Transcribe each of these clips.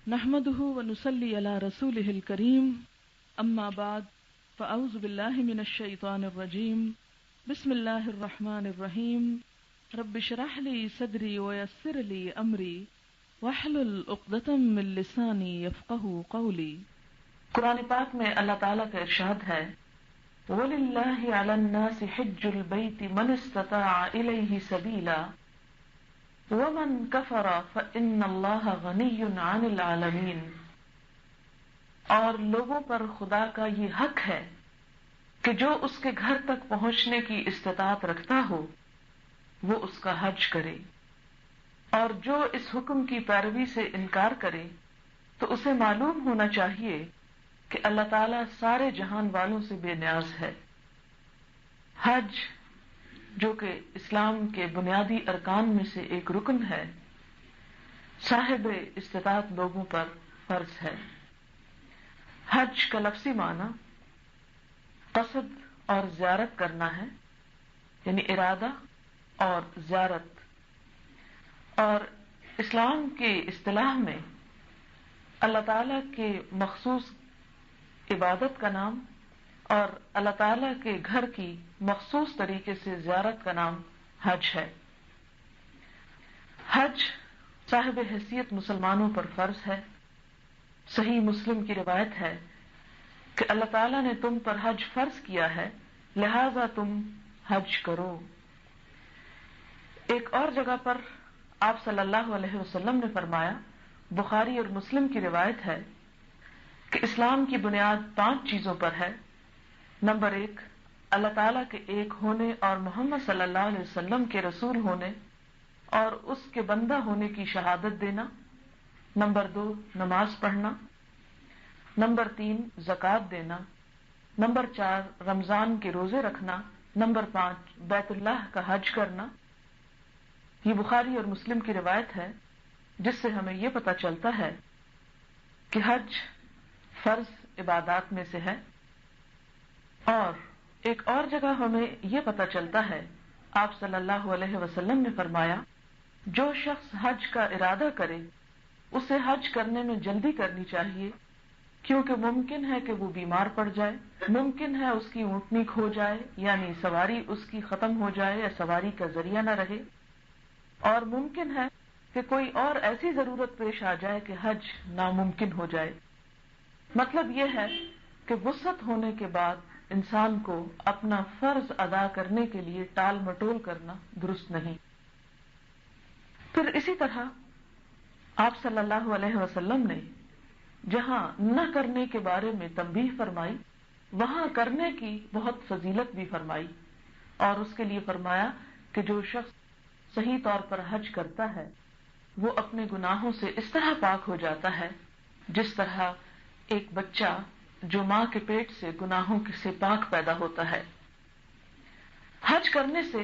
نحمده ونصلي على رسوله الكريم اما بعد فاعوذ بالله من الشيطان الرجيم بسم الله الرحمن الرحيم رب اشرح لي صدري ويسر لي امري واحلل عقدة من لساني يفقهوا قولي۔ قرآن پاک میں اللہ تعالیٰ کا ارشاد ہے وَلِلَّهِ عَلَى النَّاسِ حِجُّ الْبَيْتِ مَنِ اسْتَطَاعَ إِلَيْهِ سَبِيلًا وَمَنْ كَفَرَ فَإِنَّ اللَّهَ غَنِيٌّ عَنِ الْعَالَمِينَ، اور لوگوں پر خدا کا یہ حق ہے کہ جو اس کے گھر تک پہنچنے کی استطاعت رکھتا ہو وہ اس کا حج کرے، اور جو اس حکم کی پیروی سے انکار کرے تو اسے معلوم ہونا چاہیے کہ اللہ تعالیٰ سارے جہان والوں سے بے نیاز ہے۔ حج جو کہ اسلام کے بنیادی ارکان میں سے ایک رکن ہے، صاحب استطاعت لوگوں پر فرض ہے۔ حج کا لفظی معنی قصد اور زیارت کرنا ہے، یعنی ارادہ اور زیارت، اور اسلام کی اصطلاح میں اللہ تعالیٰ کے مخصوص عبادت کا نام اور اللہ تعالیٰ کے گھر کی مخصوص طریقے سے زیارت کا نام حج ہے۔ حج صاحب حیثیت مسلمانوں پر فرض ہے۔ صحیح مسلم کی روایت ہے کہ اللہ تعالیٰ نے تم پر حج فرض کیا ہے لہذا تم حج کرو۔ ایک اور جگہ پر آپ صلی اللہ علیہ وسلم نے فرمایا، بخاری اور مسلم کی روایت ہے کہ اسلام کی بنیاد 5 چیزوں پر ہے۔ نمبر 1، اللہ تعالیٰ کے ایک ہونے اور محمد صلی اللہ علیہ وسلم کے رسول ہونے اور اس کے بندہ ہونے کی شہادت دینا۔ نمبر 2، نماز پڑھنا۔ نمبر 3، زکوٰۃ دینا۔ نمبر 4، رمضان کے روزے رکھنا۔ نمبر 5، بیت اللہ کا حج کرنا۔ یہ بخاری اور مسلم کی روایت ہے، جس سے ہمیں یہ پتہ چلتا ہے کہ حج فرض عبادات میں سے ہے۔ اور ایک اور جگہ ہمیں یہ پتہ چلتا ہے، آپ صلی اللہ علیہ وسلم نے فرمایا، جو شخص حج کا ارادہ کرے اسے حج کرنے میں جلدی کرنی چاہیے، کیونکہ ممکن ہے کہ وہ بیمار پڑ جائے، ممکن ہے اس کی اونٹنی کھو جائے، یعنی سواری اس کی ختم ہو جائے یا سواری کا ذریعہ نہ رہے، اور ممکن ہے کہ کوئی اور ایسی ضرورت پیش آ جائے کہ حج ناممکن ہو جائے۔ مطلب یہ ہے کہ وسعت ہونے کے بعد انسان کو اپنا فرض ادا کرنے کے لیے ٹال مٹول کرنا درست نہیں۔ پھر اسی طرح آپ صلی اللہ علیہ وسلم نے جہاں نہ کرنے کے بارے میں تنبیہ فرمائی، وہاں کرنے کی بہت فضیلت بھی فرمائی، اور اس کے لیے فرمایا کہ جو شخص صحیح طور پر حج کرتا ہے وہ اپنے گناہوں سے اس طرح پاک ہو جاتا ہے جس طرح ایک بچہ جو ماں کے پیٹ سے گناہوں سے پاک پیدا ہوتا ہے۔ حج کرنے سے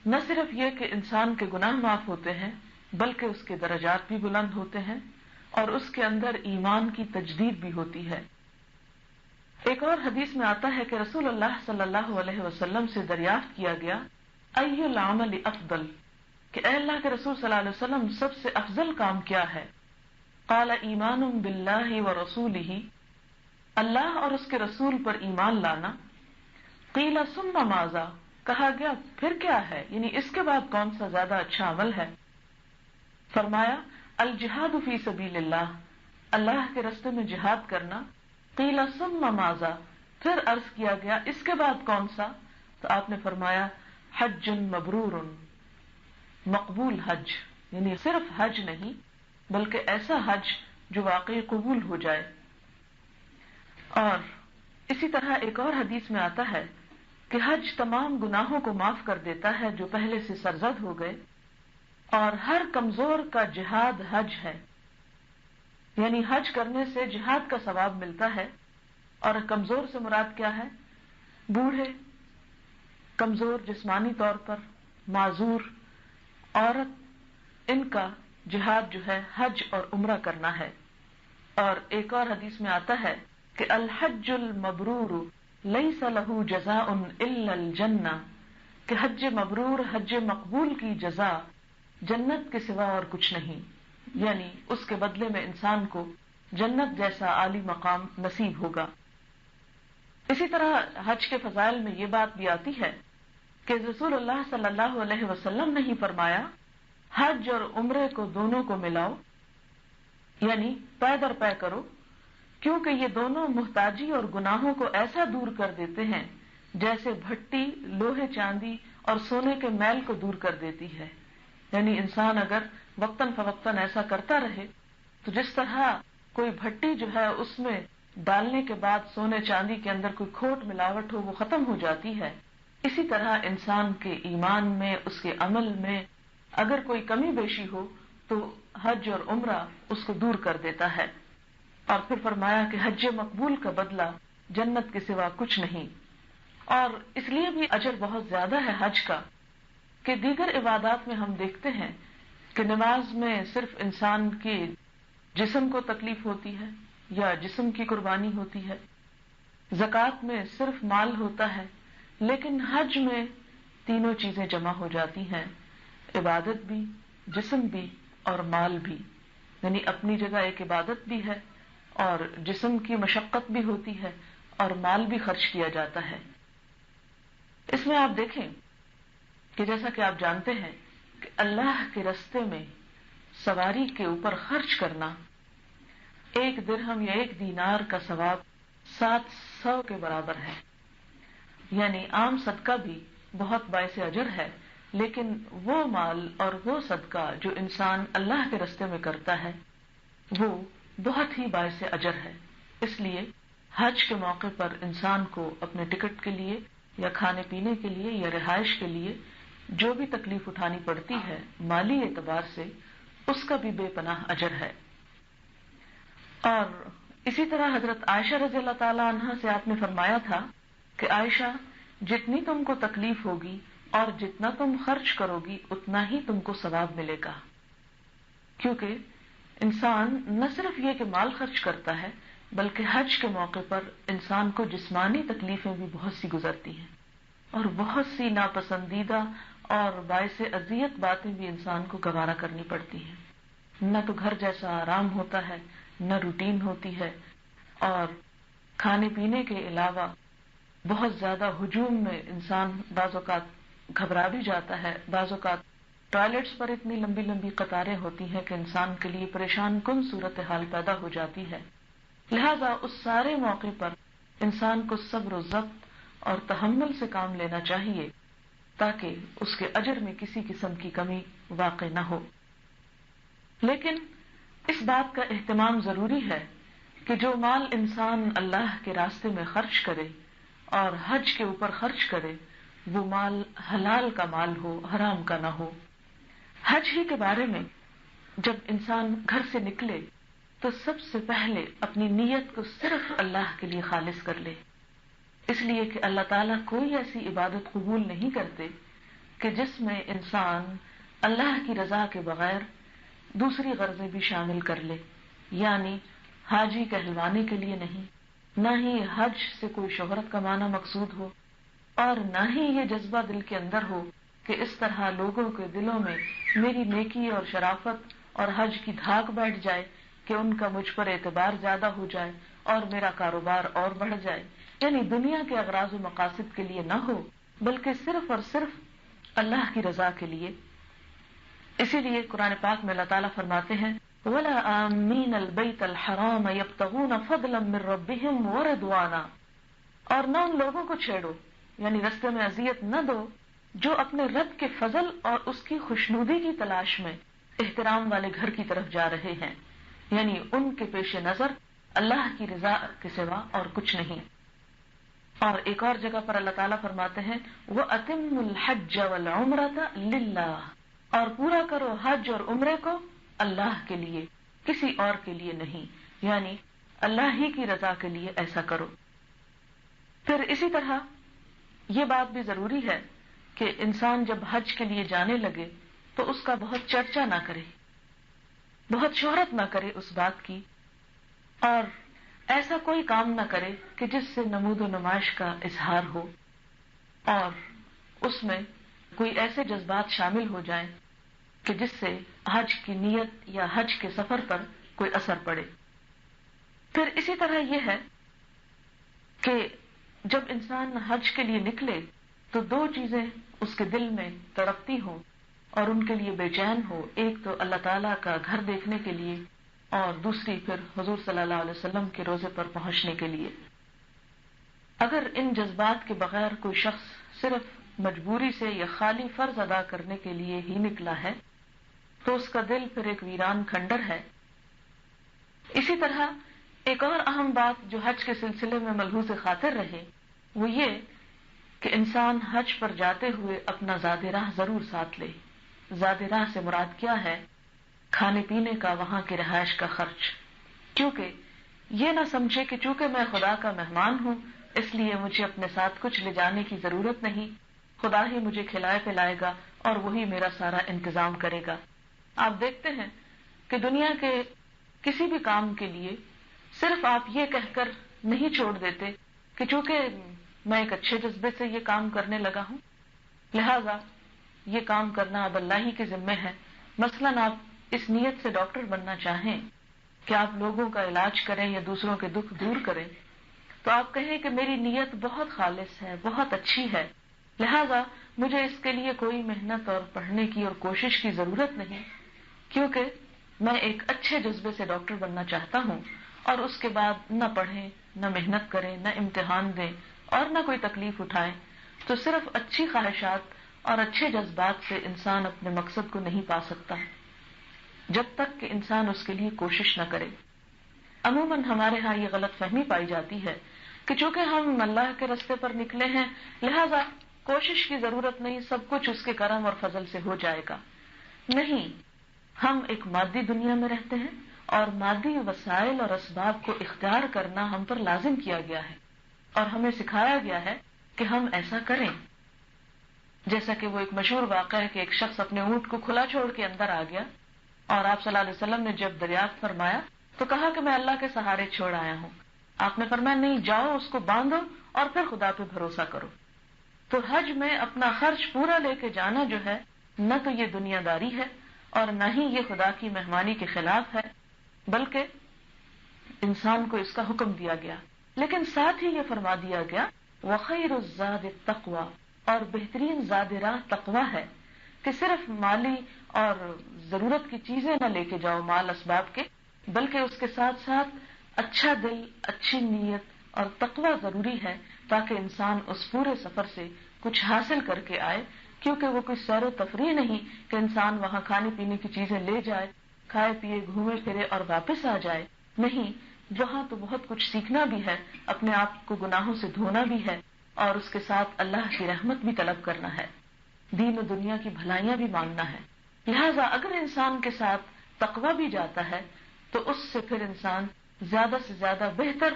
نہ صرف یہ کہ انسان کے گناہ معاف ہوتے ہیں بلکہ اس کے درجات بھی بلند ہوتے ہیں اور اس کے اندر ایمان کی تجدید بھی ہوتی ہے۔ ایک اور حدیث میں آتا ہے کہ رسول اللہ صلی اللہ علیہ وسلم سے دریافت کیا گیا، ای العمل افضل، کہ اے اللہ کے رسول صلی اللہ علیہ وسلم سب سے افضل کام کیا ہے؟ قال ایمان باللہ ورسولہ، اللہ اور اس کے رسول پر ایمان لانا۔ قیل ثم ماذا، کہا گیا پھر کیا ہے، یعنی اس کے بعد کون سا زیادہ اچھا عمل ہے؟ فرمایا الجہاد فی سبیل اللہ، اللہ کے راستے میں جہاد کرنا۔ قیل ثم ماذا، پھر عرض کیا گیا اس کے بعد کون سا؟ تو آپ نے فرمایا حج مبرور، مقبول حج، یعنی صرف حج نہیں بلکہ ایسا حج جو واقعی قبول ہو جائے۔ اور اسی طرح ایک اور حدیث میں آتا ہے کہ حج تمام گناہوں کو معاف کر دیتا ہے جو پہلے سے سرزد ہو گئے، اور ہر کمزور کا جہاد حج ہے، یعنی حج کرنے سے جہاد کا ثواب ملتا ہے۔ اور کمزور سے مراد کیا ہے؟ بوڑھے، کمزور جسمانی طور پر، معذور، عورت، ان کا جہاد جو ہے حج اور عمرہ کرنا ہے۔ اور ایک اور حدیث میں آتا ہے کہ الحج المبرور لیس لہ جزاء الا الجنہ، کہ حج مبرور، حج مقبول کی جزا جنت کے سوا اور کچھ نہیں، یعنی اس کے بدلے میں انسان کو جنت جیسا عالی مقام نصیب ہوگا۔ اسی طرح حج کے فضائل میں یہ بات بھی آتی ہے کہ رسول اللہ صلی اللہ علیہ وسلم نے ہی فرمایا، حج اور عمرے کو دونوں کو ملاؤ، یعنی پے در پے کرو، کیونکہ یہ دونوں محتاجی اور گناہوں کو ایسا دور کر دیتے ہیں جیسے بھٹی لوہے چاندی اور سونے کے میل کو دور کر دیتی ہے۔ یعنی انسان اگر وقتاً فوقتاً ایسا کرتا رہے تو جس طرح کوئی بھٹی جو ہے اس میں ڈالنے کے بعد سونے چاندی کے اندر کوئی کھوٹ ملاوٹ ہو وہ ختم ہو جاتی ہے، اسی طرح انسان کے ایمان میں، اس کے عمل میں اگر کوئی کمی بیشی ہو تو حج اور عمرہ اس کو دور کر دیتا ہے۔ اور پھر فرمایا کہ حج مقبول کا بدلہ جنت کے سوا کچھ نہیں۔ اور اس لیے بھی اجر بہت زیادہ ہے حج کا کہ دیگر عبادات میں ہم دیکھتے ہیں کہ نماز میں صرف انسان کے جسم کو تکلیف ہوتی ہے یا جسم کی قربانی ہوتی ہے، زکوٰۃ میں صرف مال ہوتا ہے، لیکن حج میں تینوں چیزیں جمع ہو جاتی ہیں، عبادت بھی، جسم بھی اور مال بھی۔ یعنی اپنی جگہ ایک عبادت بھی ہے اور جسم کی مشقت بھی ہوتی ہے اور مال بھی خرچ کیا جاتا ہے۔ اس میں آپ دیکھیں کہ جیسا کہ آپ جانتے ہیں کہ اللہ کے راستے میں سواری کے اوپر خرچ کرنا 1 درہم یا 1 دینار کا ثواب 700 کے برابر ہے۔ یعنی عام صدقہ بھی بہت باعث اجر ہے، لیکن وہ مال اور وہ صدقہ جو انسان اللہ کے راستے میں کرتا ہے وہ بہت ہی باعث اجر ہے۔ اس لیے حج کے موقع پر انسان کو اپنے ٹکٹ کے لیے یا کھانے پینے کے لیے یا رہائش کے لیے جو بھی تکلیف اٹھانی پڑتی ہے مالی اعتبار سے، اس کا بھی بے پناہ اجر ہے۔ اور اسی طرح حضرت عائشہ رضی اللہ تعالی عنہا سے آپ نے فرمایا تھا کہ عائشہ، جتنی تم کو تکلیف ہوگی اور جتنا تم خرچ کرو گی اتنا ہی تم کو ثواب ملے گا، کیونکہ انسان نہ صرف یہ کہ مال خرچ کرتا ہے بلکہ حج کے موقع پر انسان کو جسمانی تکلیفیں بھی بہت سی گزرتی ہیں اور بہت سی ناپسندیدہ اور باعث اذیت باتیں بھی انسان کو گوارا کرنی پڑتی ہیں۔ نہ تو گھر جیسا آرام ہوتا ہے، نہ روٹین ہوتی ہے، اور کھانے پینے کے علاوہ بہت زیادہ ہجوم میں انسان بعض اوقات گھبرا بھی جاتا ہے، بعض اوقات ٹوائلٹس پر اتنی لمبی لمبی قطاریں ہوتی ہیں کہ انسان کے لیے پریشان کن صورتحال پیدا ہو جاتی ہے۔ لہذا اس سارے موقع پر انسان کو صبر و ضبط اور تحمل سے کام لینا چاہیے تاکہ اس کے اجر میں کسی قسم کی کمی واقع نہ ہو۔ لیکن اس بات کا اہتمام ضروری ہے کہ جو مال انسان اللہ کے راستے میں خرچ کرے اور حج کے اوپر خرچ کرے وہ مال حلال کا مال ہو، حرام کا نہ ہو۔ حج ہی کے بارے میں جب انسان گھر سے نکلے تو سب سے پہلے اپنی نیت کو صرف اللہ کے لیے خالص کر لے، اس لیے کہ اللہ تعالیٰ کوئی ایسی عبادت قبول نہیں کرتے کہ جس میں انسان اللہ کی رضا کے بغیر دوسری غرضیں بھی شامل کر لے۔ یعنی حاجی کہلوانے کے لیے نہیں، نہ ہی حج سے کوئی شہرت کمانا مقصود ہو، اور نہ ہی یہ جذبہ دل کے اندر ہو کہ اس طرح لوگوں کے دلوں میں میری نیکی اور شرافت اور حج کی دھاک بیٹھ جائے کہ ان کا مجھ پر اعتبار زیادہ ہو جائے اور میرا کاروبار اور بڑھ جائے۔ یعنی دنیا کے اغراض و مقاصد کے لیے نہ ہو بلکہ صرف اور صرف اللہ کی رضا کے لیے۔ اسی لیے قرآن پاک میں اللہ تعالیٰ فرماتے ہیں وَلَا آمِّينَ الْبَيْتَ الْحَرَامَ يَبْتَغُونَ فَضْلًا مِّن رَّبِّهِمْ وَرِضْوَانًا، اور نہ ان لوگوں کو چھیڑو، یعنی رستے میں اذیت نہ دو جو اپنے رب کے فضل اور اس کی خوشنودی کی تلاش میں احترام والے گھر کی طرف جا رہے ہیں، یعنی ان کے پیش نظر اللہ کی رضا کے سوا اور کچھ نہیں۔ اور ایک اور جگہ پر اللہ تعالیٰ فرماتے ہیں وَأَتِمُّ الْحَجَّ وَالْعُمْرَةَ لِلَّهِ، اور پورا کرو حج اور عمرے کو اللہ کے لیے، کسی اور کے لیے نہیں، یعنی اللہ ہی کی رضا کے لیے ایسا کرو۔ پھر اسی طرح یہ بات بھی ضروری ہے کہ انسان جب حج کے لیے جانے لگے تو اس کا بہت چرچا نہ کرے، بہت شہرت نہ کرے اس بات کی، اور ایسا کوئی کام نہ کرے کہ جس سے نمود و نمائش کا اظہار ہو اور اس میں کوئی ایسے جذبات شامل ہو جائیں کہ جس سے حج کی نیت یا حج کے سفر پر کوئی اثر پڑے۔ پھر اسی طرح یہ ہے کہ جب انسان حج کے لیے نکلے تو دو چیزیں اس کے دل میں تڑپتی ہوں اور ان کے لیے بے چین ہو، ایک تو اللہ تعالیٰ کا گھر دیکھنے کے لیے اور دوسری پھر حضور صلی اللہ علیہ وسلم کے روضے پر پہنچنے کے لیے۔ اگر ان جذبات کے بغیر کوئی شخص صرف مجبوری سے یا خالی فرض ادا کرنے کے لیے ہی نکلا ہے تو اس کا دل پھر ایک ویران کھنڈر ہے۔ اسی طرح ایک اور اہم بات جو حج کے سلسلے میں ملحوظ خاطر رہے وہ یہ کہ انسان حج پر جاتے ہوئے اپنا زاد راہ ضرور ساتھ لے۔ زاد راہ سے مراد کیا ہے؟ کھانے پینے کا، وہاں کی رہائش کا خرچ، کیونکہ یہ نہ سمجھے کہ چونکہ میں خدا کا مہمان ہوں اس لیے مجھے اپنے ساتھ کچھ لے جانے کی ضرورت نہیں، خدا ہی مجھے کھلائے پلائے گا اور وہی میرا سارا انتظام کرے گا۔ آپ دیکھتے ہیں کہ دنیا کے کسی بھی کام کے لیے صرف آپ یہ کہہ کر نہیں چھوڑ دیتے کہ چونکہ میں ایک اچھے جذبے سے یہ کام کرنے لگا ہوں لہذا یہ کام کرنا اب اللہ ہی کے ذمے ہے۔ مثلاً آپ اس نیت سے ڈاکٹر بننا چاہیں کہ آپ لوگوں کا علاج کریں یا دوسروں کے دکھ دور کریں تو آپ کہیں کہ میری نیت بہت خالص ہے، بہت اچھی ہے، لہذا مجھے اس کے لیے کوئی محنت اور پڑھنے کی اور کوشش کی ضرورت نہیں، کیونکہ میں ایک اچھے جذبے سے ڈاکٹر بننا چاہتا ہوں، اور اس کے بعد نہ پڑھیں، نہ محنت کریں، نہ امتحان دیں اور نہ کوئی تکلیف اٹھائیں، تو صرف اچھی خواہشات اور اچھے جذبات سے انسان اپنے مقصد کو نہیں پا سکتا جب تک کہ انسان اس کے لیے کوشش نہ کرے۔ عموماً ہمارے ہاں یہ غلط فہمی پائی جاتی ہے کہ چونکہ ہم اللہ کے رستے پر نکلے ہیں لہذا کوشش کی ضرورت نہیں، سب کچھ اس کے کرم اور فضل سے ہو جائے گا۔ نہیں، ہم ایک مادی دنیا میں رہتے ہیں اور مادی وسائل اور اسباب کو اختیار کرنا ہم پر لازم کیا گیا ہے اور ہمیں سکھایا گیا ہے کہ ہم ایسا کریں۔ جیسا کہ وہ ایک مشہور واقعہ ہے کہ ایک شخص اپنے اونٹ کو کھلا چھوڑ کے اندر آ گیا اور آپ صلی اللہ علیہ وسلم نے جب دریافت فرمایا تو کہا کہ میں اللہ کے سہارے چھوڑ آیا ہوں۔ آپ نے فرمایا نہیں، جاؤ اس کو باندھو اور پھر خدا پہ بھروسہ کرو۔ تو حج میں اپنا خرچ پورا لے کے جانا جو ہے نہ تو یہ دنیا داری ہے اور نہ ہی یہ خدا کی مہمانی کے خلاف ہے، بلکہ انسان کو اس کا حکم دیا گیا، لیکن ساتھ ہی یہ فرما دیا گیا وَخَيْرُ الزَّادِ التَّقْوَى، اور بہترین زاد راہ تقویٰ ہے کہ صرف مالی اور ضرورت کی چیزیں نہ لے کے جاؤ، مال اسباب کے، بلکہ اس کے ساتھ ساتھ اچھا دل، اچھی نیت اور تقویٰ ضروری ہے تاکہ انسان اس پورے سفر سے کچھ حاصل کر کے آئے، کیونکہ وہ کوئی سیر و تفریح نہیں کہ انسان وہاں کھانے پینے کی چیزیں لے جائے، کھائے پیے، گھومے پھرے اور واپس آ جائے۔ نہیں، وہاں تو بہت کچھ سیکھنا بھی ہے، اپنے آپ کو گناہوں سے دھونا بھی ہے اور اس کے ساتھ اللہ کی رحمت بھی طلب کرنا ہے، دین و دنیا کی بھلائیاں بھی مانگنا ہے۔ لہٰذا اگر انسان کے ساتھ تقویٰ بھی جاتا ہے تو اس سے پھر انسان زیادہ سے زیادہ بہتر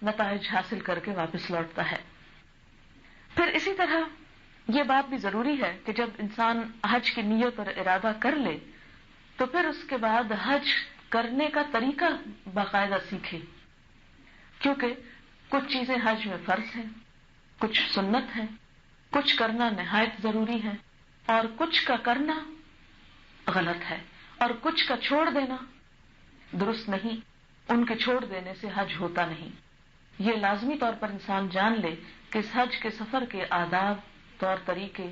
نتائج حاصل کر کے واپس لوٹتا ہے۔ پھر اسی طرح یہ بات بھی ضروری ہے کہ جب انسان حج کی نیت اور ارادہ کر لے تو پھر اس کے بعد حج کرنے کا طریقہ باقاعدہ سیکھے، کیونکہ کچھ چیزیں حج میں فرض ہیں، کچھ سنت ہیں، کچھ کرنا نہایت ضروری ہے اور کچھ کا کرنا غلط ہے اور کچھ کا چھوڑ دینا درست نہیں، ان کے چھوڑ دینے سے حج ہوتا نہیں۔ یہ لازمی طور پر انسان جان لے کہ اس حج کے سفر کے آداب، طور طریقے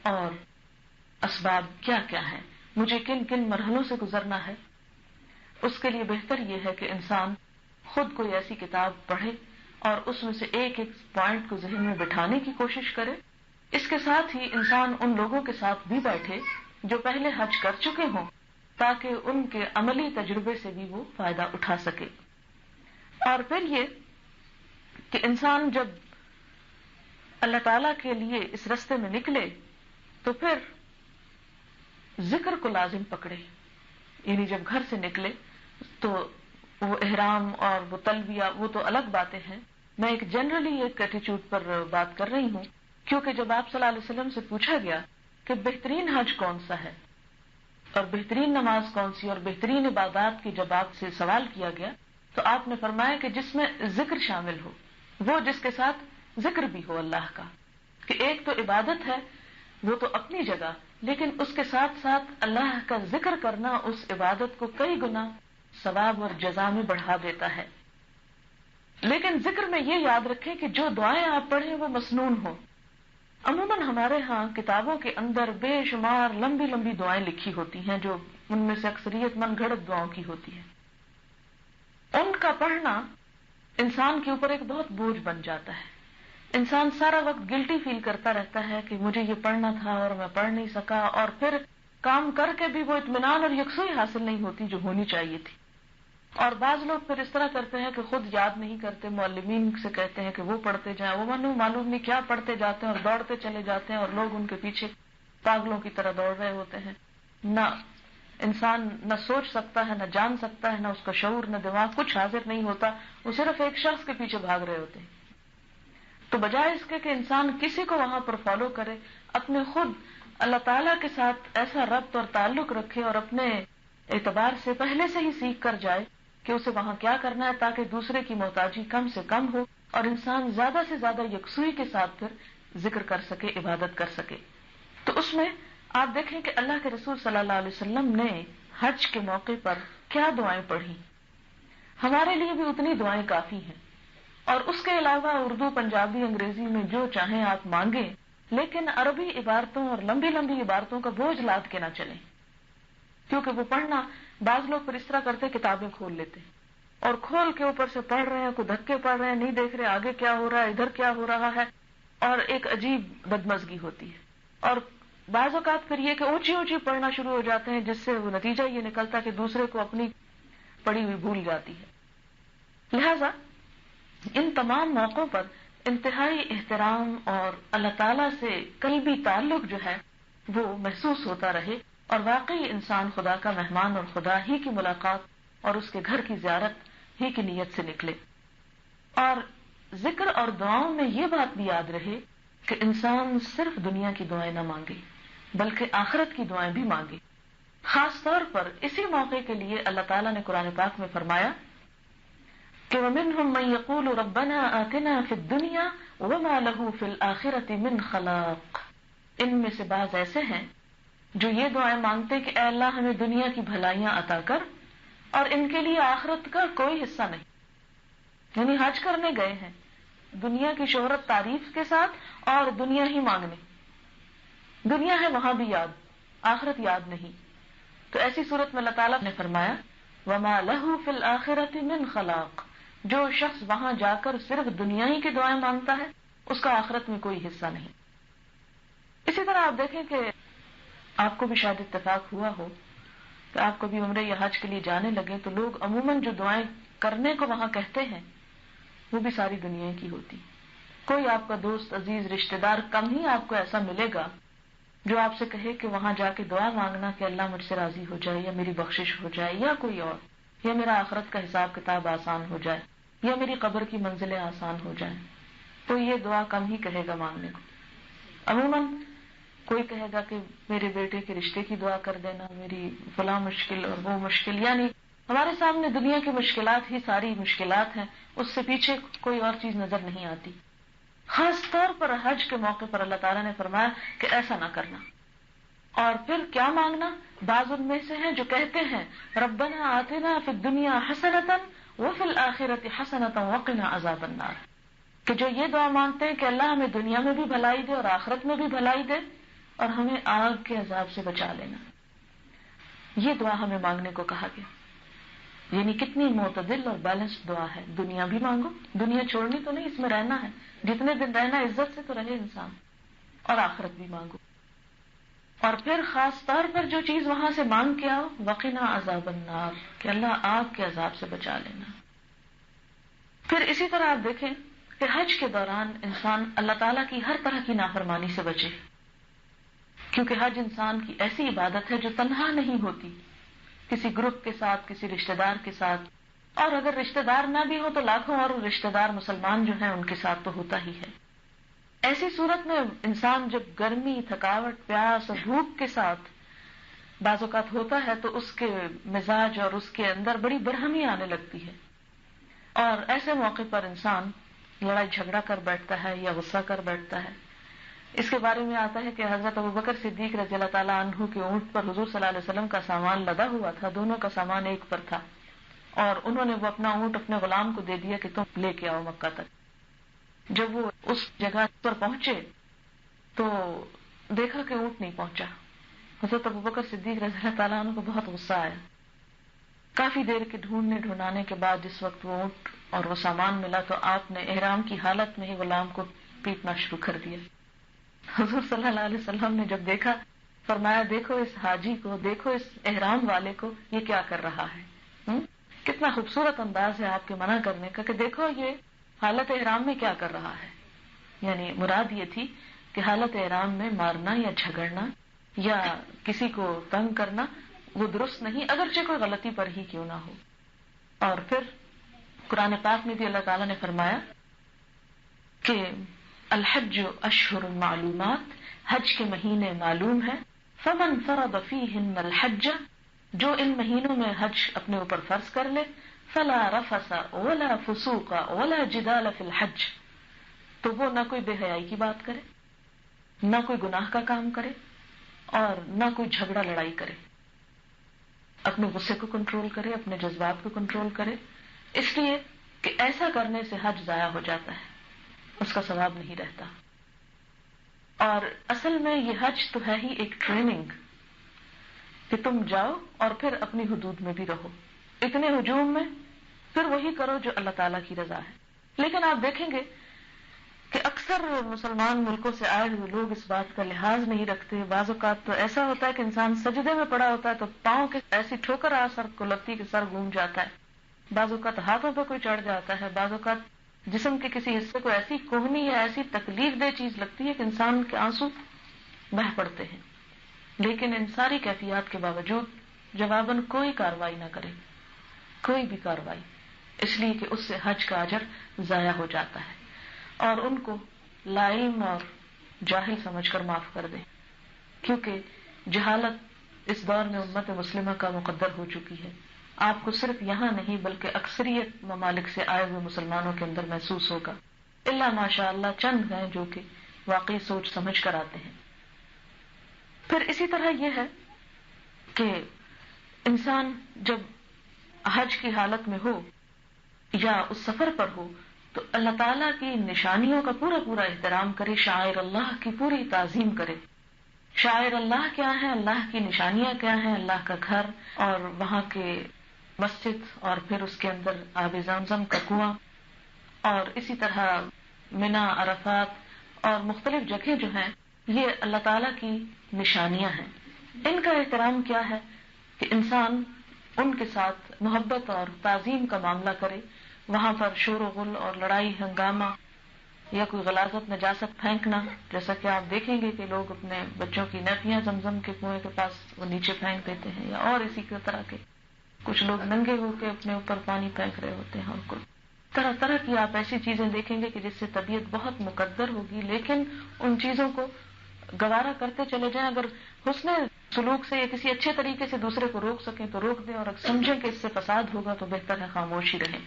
اور اسباب کیا کیا ہیں، مجھے کن کن مرحلوں سے گزرنا ہے۔ اس کے لیے بہتر یہ ہے کہ انسان خود کوئی ایسی کتاب پڑھے اور اس میں سے ایک ایک پوائنٹ کو ذہن میں بٹھانے کی کوشش کرے۔ اس کے ساتھ ہی انسان ان لوگوں کے ساتھ بھی بیٹھے جو پہلے حج کر چکے ہوں تاکہ ان کے عملی تجربے سے بھی وہ فائدہ اٹھا سکے۔ اور پھر یہ کہ انسان جب اللہ تعالیٰ کے لیے اس رستے میں نکلے تو پھر ذکر کو لازم پکڑے، یعنی جب گھر سے نکلے تو وہ احرام اور وہ تلبیہ وہ تو الگ باتیں ہیں، میں ایک جنرلی ایک ایٹیچیوڈ پر بات کر رہی ہوں، کیونکہ جب آپ صلی اللہ علیہ وسلم سے پوچھا گیا کہ بہترین حج کون سا ہے اور بہترین نماز کون سی اور بہترین عبادات کی جب آپ سے سوال کیا گیا تو آپ نے فرمایا کہ جس میں ذکر شامل ہو، وہ جس کے ساتھ ذکر بھی ہو اللہ کا، کہ ایک تو عبادت ہے وہ تو اپنی جگہ، لیکن اس کے ساتھ ساتھ اللہ کا ذکر کرنا اس عبادت کو کئی گنا ثواب اور جزا میں بڑھا دیتا ہے. لیکن ذکر میں یہ یاد رکھیں کہ جو دعائیں آپ پڑھیں وہ مسنون ہوں. عموماً ہمارے ہاں کتابوں کے اندر بے شمار لمبی لمبی دعائیں لکھی ہوتی ہیں جو ان میں سے اکثریت من گھڑت دعاؤں کی ہوتی ہیں. ان کا پڑھنا انسان کے اوپر ایک بہت بوجھ بن جاتا ہے. انسان سارا وقت گلٹی فیل کرتا رہتا ہے کہ مجھے یہ پڑھنا تھا اور میں پڑھ نہیں سکا، اور پھر کام کر کے بھی وہ اطمینان اور یکسوئی حاصل نہیں ہوتی جو ہونی چاہیے تھی. اور بعض لوگ پھر اس طرح کرتے ہیں کہ خود یاد نہیں کرتے، معلمین سے کہتے ہیں کہ وہ پڑھتے جائیں، وہ معلوم نہیں کیا پڑھتے جاتے ہیں اور دوڑتے چلے جاتے ہیں اور لوگ ان کے پیچھے پاگلوں کی طرح دوڑ رہے ہوتے ہیں. نہ انسان نہ سوچ سکتا ہے، نہ جان سکتا ہے، نہ اس کا شعور نہ دماغ، کچھ حاضر نہیں ہوتا، وہ صرف ایک شخص کے پیچھے بھاگ رہے ہوتے ہیں. تو بجائے اس کے کہ انسان کسی کو وہاں پر فالو کرے، اپنے خود اللہ تعالیٰ کے ساتھ ایسا ربط اور تعلق رکھے اور اپنے اعتبار سے پہلے سے ہی سیکھ کر جائے کہ اسے وہاں کیا کرنا ہے تاکہ دوسرے کی محتاجی کم سے کم ہو اور انسان زیادہ سے زیادہ یکسوئی کے ساتھ پھر ذکر کر سکے، عبادت کر سکے. تو اس میں آپ دیکھیں کہ اللہ کے رسول صلی اللہ علیہ وسلم نے حج کے موقع پر کیا دعائیں پڑھی. ہمارے لیے بھی اتنی دعائیں کافی ہیں، اور اس کے علاوہ اردو، پنجابی، انگریزی میں جو چاہیں آپ مانگیں، لیکن عربی عبارتوں اور لمبی لمبی عبارتوں کا بوجھ لاد کے نہ چلیں، کیونکہ وہ پڑھنا بعض لوگ پھر اس طرح کرتے کتابیں کھول لیتے اور کھول کے اوپر سے پڑھ رہے ہیں، کوئی دھکے پڑھ رہے ہیں، نہیں دیکھ رہے آگے کیا ہو رہا ہے، ادھر کیا ہو رہا ہے، اور ایک عجیب بدمزگی ہوتی ہے. اور بعض اوقات پھر یہ کہ اونچی اونچی پڑھنا شروع ہو جاتے ہیں، جس سے وہ نتیجہ یہ نکلتا کہ دوسرے کو اپنی پڑھی ہوئی بھول جاتی ہے. لہذا ان تمام موقعوں پر انتہائی احترام اور اللہ تعالی سے قلبی تعلق جو ہے وہ محسوس ہوتا رہے، اور واقعی انسان خدا کا مہمان اور خدا ہی کی ملاقات اور اس کے گھر کی زیارت ہی کی نیت سے نکلے. اور ذکر اور دعاؤں میں یہ بات بھی یاد رہے کہ انسان صرف دنیا کی دعائیں نہ مانگے بلکہ آخرت کی دعائیں بھی مانگے. خاص طور پر اسی موقع کے لیے اللہ تعالیٰ نے قرآن پاک میں فرمایا کہ وَمِنْهُمْ مَنْ يَقُولُ رَبَّنَا آتِنَا فِي الدُّنْيَا وَمَا لَهُ فِي الْآخِرَةِ مِنْ خَلَاقٍ. ان میں سے بعض ایسے ہیں جو یہ دعائیں مانگتے کہ اے اللہ ہمیں دنیا کی بھلائیاں عطا کر، اور ان کے لیے آخرت کا کوئی حصہ نہیں. یعنی حج کرنے گئے ہیں دنیا کی شہرت تعریف کے ساتھ اور دنیا ہی مانگنے، دنیا ہے وہاں بھی یاد، آخرت یاد نہیں. تو ایسی صورت میں اللہ تعالیٰ نے فرمایا وَمَا لَهُ فِي الْآخِرَةِ مِنْ خَلَاقٍ. جو شخص وہاں جا کر صرف دنیا ہی کی دعائیں مانگتا ہے اس کا آخرت میں کوئی حصہ نہیں. اسی طرح آپ دیکھیں کہ آپ کو بھی شاید اتفاق ہوا ہو کہ آپ کبھی عمرے یا حج کے لیے جانے لگے تو لوگ عموماً جو دعائیں کرنے کو وہاں کہتے ہیں وہ بھی ساری دنیا کی ہوتی. کوئی آپ کا دوست، عزیز، رشتہ دار کم ہی آپ کو ایسا ملے گا جو آپ سے کہے کہ وہاں جا کے دعا مانگنا کہ اللہ مجھ سے راضی ہو جائے یا میری بخشش ہو جائے یا کوئی اور، یا میرا آخرت کا حساب کتاب آسان ہو جائے یا میری قبر کی منزلیں آسان ہو جائیں. تو یہ دعا کم ہی کہے گا مانگنے کو. عموماً کوئی کہے گا کہ میرے بیٹے کے رشتے کی دعا کر دینا، میری فلاں مشکل اور وہ مشکل. یعنی ہمارے سامنے دنیا کی مشکلات ہی ساری مشکلات ہیں، اس سے پیچھے کوئی اور چیز نظر نہیں آتی. خاص طور پر حج کے موقع پر اللہ تعالیٰ نے فرمایا کہ ایسا نہ کرنا. اور پھر کیا مانگنا؟ بعض ان میں سے ہیں جو کہتے ہیں ربنا آتنا فی الدنیا حسنۃ وفی الآخرۃ حسنۃ وقنا عذاب النار، کہ جو یہ دعا مانگتے ہیں کہ اللہ ہمیں دنیا میں بھی بھلائی دے اور آخرت میں بھی بھلائی دے اور ہمیں آگ کے عذاب سے بچا لینا. یہ دعا ہمیں مانگنے کو کہا گیا. یعنی کتنی معتدل اور بیلنسڈ دعا ہے. دنیا بھی مانگو، دنیا چھوڑنی تو نہیں، اس میں رہنا ہے، جتنے دن رہنا عزت سے تو رہے انسان، اور آخرت بھی مانگو. اور پھر خاص طور پر جو چیز وہاں سے مانگ کے آؤ وقنا عذاب النار، کہ اللہ آگ کے عذاب سے بچا لینا. پھر اسی طرح آپ دیکھیں کہ حج کے دوران انسان اللہ تعالیٰ کی ہر طرح کی نافرمانی سے بچے، کیونکہ حج انسان کی ایسی عبادت ہے جو تنہا نہیں ہوتی، کسی گروپ کے ساتھ، کسی رشتہ دار کے ساتھ، اور اگر رشتہ دار نہ بھی ہو تو لاکھوں اور رشتہ دار مسلمان جو ہیں ان کے ساتھ تو ہوتا ہی ہے. ایسی صورت میں انسان جب گرمی، تھکاوٹ، پیاس اور بھوک کے ساتھ بعض اوقات ہوتا ہے تو اس کے مزاج اور اس کے اندر بڑی برہمی آنے لگتی ہے، اور ایسے موقع پر انسان لڑائی جھگڑا کر بیٹھتا ہے یا غصہ کر بیٹھتا ہے. اس کے بارے میں آتا ہے کہ حضرت ابوبکر صدیق رضی اللہ تعالیٰ عنہ کے اونٹ پر حضور صلی اللہ علیہ وسلم کا سامان لدا ہوا تھا، دونوں کا سامان ایک پر تھا، اور انہوں نے وہ اپنا اونٹ اپنے غلام کو دے دیا کہ تم لے کے آؤ مکہ تک۔ جب وہ اس جگہ پر پہنچے تو دیکھا کہ اونٹ نہیں پہنچا۔ حضرت ابوبکر صدیق رضی اللہ تعالیٰ عنہ کو بہت غصہ آیا۔ کافی دیر کے ڈھونڈنے کے بعد جس وقت وہ اونٹ اور وہ سامان ملا تو آپ نے احرام کی حالت میں ہی غلام کو پیٹنا شروع کر دیا۔ حضور صلی اللہ علیہ وسلم نے جب دیکھا، فرمایا دیکھو اس حاجی کو، دیکھو اس احرام والے کو، یہ کیا کر رہا ہے۔ کتنا خوبصورت انداز ہے آپ کے منع کرنے کا کہ دیکھو یہ حالت احرام میں کیا کر رہا ہے۔ یعنی مراد یہ تھی کہ حالت احرام میں مارنا یا جھگڑنا یا کسی کو تنگ کرنا وہ درست نہیں، اگرچہ کوئی غلطی پر ہی کیوں نہ ہو۔ اور پھر قرآن پاک میں بھی اللہ تعالیٰ نے فرمایا کہ الحج اشہر معلومات، حج کے مہینے معلوم ہے، فمن فرض فیہن الحج، جو ان مہینوں میں حج اپنے اوپر فرض کر لے، فلا رفث ولا فسوق ولا جدال فی الحج، تو وہ نہ کوئی بے حیائی کی بات کرے، نہ کوئی گناہ کا کام کرے، اور نہ کوئی جھگڑا لڑائی کرے، اپنے غصے کو کنٹرول کرے، اپنے جذبات کو کنٹرول کرے، اس لیے کہ ایسا کرنے سے حج ضائع ہو جاتا ہے، اس کا ثواب نہیں رہتا۔ اور اصل میں یہ حج تو ہے ہی ایک ٹریننگ کہ تم جاؤ اور پھر اپنی حدود میں بھی رہو، اتنے ہجوم میں پھر وہی کرو جو اللہ تعالیٰ کی رضا ہے۔ لیکن آپ دیکھیں گے کہ اکثر مسلمان ملکوں سے آئے ہوئے لوگ اس بات کا لحاظ نہیں رکھتے۔ بعض اوقات تو ایسا ہوتا ہے کہ انسان سجدے میں پڑا ہوتا ہے تو پاؤں کے ایسی ٹھوکر سر کو لگتی کہ سر گھوم جاتا ہے، بعض اوقات ہاتھوں پہ کوئی چڑھ جاتا ہے، بعض اوقات جسم کے کسی حصے کو ایسی کوہنی یا ایسی تکلیف دہ چیز لگتی ہے کہ انسان کے آنسو بہہ پڑتے ہیں، لیکن ان ساری کیفیات کے باوجود جواباً کوئی کارروائی نہ کرے، کوئی بھی کارروائی، اس لیے کہ اس سے حج کا اجر ضائع ہو جاتا ہے، اور ان کو لا علم اور جاہل سمجھ کر معاف کر دیں، کیونکہ جہالت اس دور میں امت مسلمہ کا مقدر ہو چکی ہے۔ آپ کو صرف یہاں نہیں بلکہ اکثریت ممالک سے آئے ہوئے مسلمانوں کے اندر محسوس ہوگا، الا ماشاء اللہ چند ہیں جو کہ واقعی سوچ سمجھ کر آتے ہیں۔ پھر اسی طرح یہ ہے کہ انسان جب حج کی حالت میں ہو یا اس سفر پر ہو تو اللہ تعالیٰ کی نشانیوں کا پورا پورا احترام کرے، شاعر اللہ کی پوری تعظیم کرے۔ شاعر اللہ کیا ہے، اللہ کی نشانیاں کیا ہیں، اللہ کا گھر اور وہاں کے مسجد، اور پھر اس کے اندر آب زمزم کا کنواں، اور اسی طرح منا، عرفات اور مختلف جگہیں جو ہیں، یہ اللہ تعالیٰ کی نشانیاں ہیں۔ ان کا احترام کیا ہے کہ انسان ان کے ساتھ محبت اور تعظیم کا معاملہ کرے، وہاں پر شور و غل اور لڑائی ہنگامہ یا کوئی غلاظت نجاست پھینکنا، جیسا کہ آپ دیکھیں گے کہ لوگ اپنے بچوں کی نیپیاں زمزم کے کنویں کے پاس وہ نیچے پھینک دیتے ہیں، یا اور اسی طرح کے کچھ لوگ ننگے ہو کے اپنے اوپر پانی پھینک رہے ہوتے ہیں، اور کوئی طرح طرح کی آپ ایسی چیزیں دیکھیں گے کہ جس سے طبیعت بہت مقدر ہوگی، لیکن ان چیزوں کو گوارا کرتے چلے جائیں۔ اگر حسن سلوک سے یا کسی اچھے طریقے سے دوسرے کو روک سکیں تو روک دیں، اور اگر سمجھیں کہ اس سے فساد ہوگا تو بہتر ہے خاموشی رہیں،